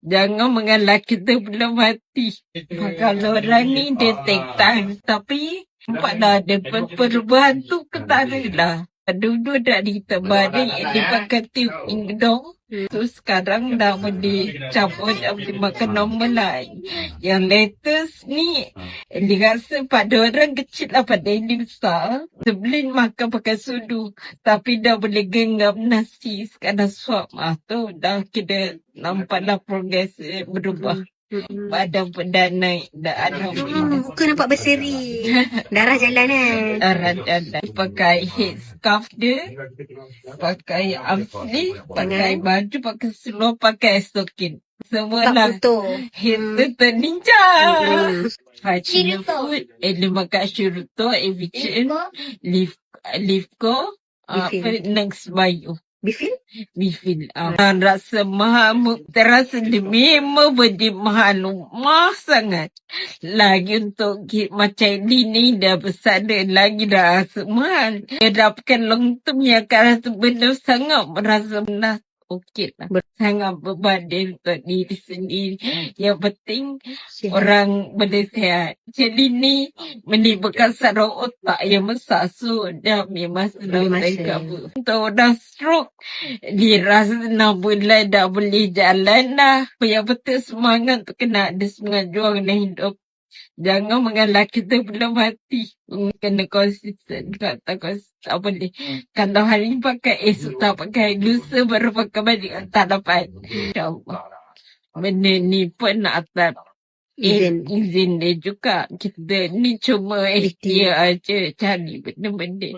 Jangan mengalah kita belum mati. Kalau orang ni dia take time. Tapi nampaklah ada perubahan tu ketara lah. Dulu dari terbalik dia pakai tube hidung. Tu sekarang dah boleh cabut, dah boleh makan normal lah. Yang latest ni, dia rasa pada orang kecil lah, pada ini besar. Sebelum makan pakai sudu. Tapi dah boleh genggam nasi. Sekarang suap. Tu dah kira nampaklah progres berubah. Badan pun dah naik. Dah ada. Muka nampak berseri. Darah jalan Darah jalan. Pakai headscarf dia. Pakai arm sleeve. Pakai baju. Pakai seluar. Pakai stokin. Semua lah. Head tu ternincang. China food. Dia makan Shiruto. Evichen. Livco. Next bio. Bifil. Rasa mahal. Terasa dia memang berdiri mahal sangat. Lagi untuk macam ini dah besar dia. Lagi dah rasa mahal. Dia dapatkan long term yang akan rasa benda sangat merasa benar. Okey lah. Sangat berbanding untuk diri sendiri. Yang penting orang boleh sihat. Jadi ni menimbulkan saraf otak yang besar. So dah memang sedang recover. Untuk orang stroke, dia rasa 6 bulan dah boleh jalan dah. Yang penting semangat tu kena ada semangat juang dalam hidup. Jangan mengalah kita belum mati. Kena konsisten. Tak boleh. Kalau hari ni pakai, esok tak pakai. Lusa baru pakai balik. Tak dapat. InsyaAllah. Benda ni pun nak atas izin dia juga. Kita ni cuma ikhtiar aja cari benda-benda.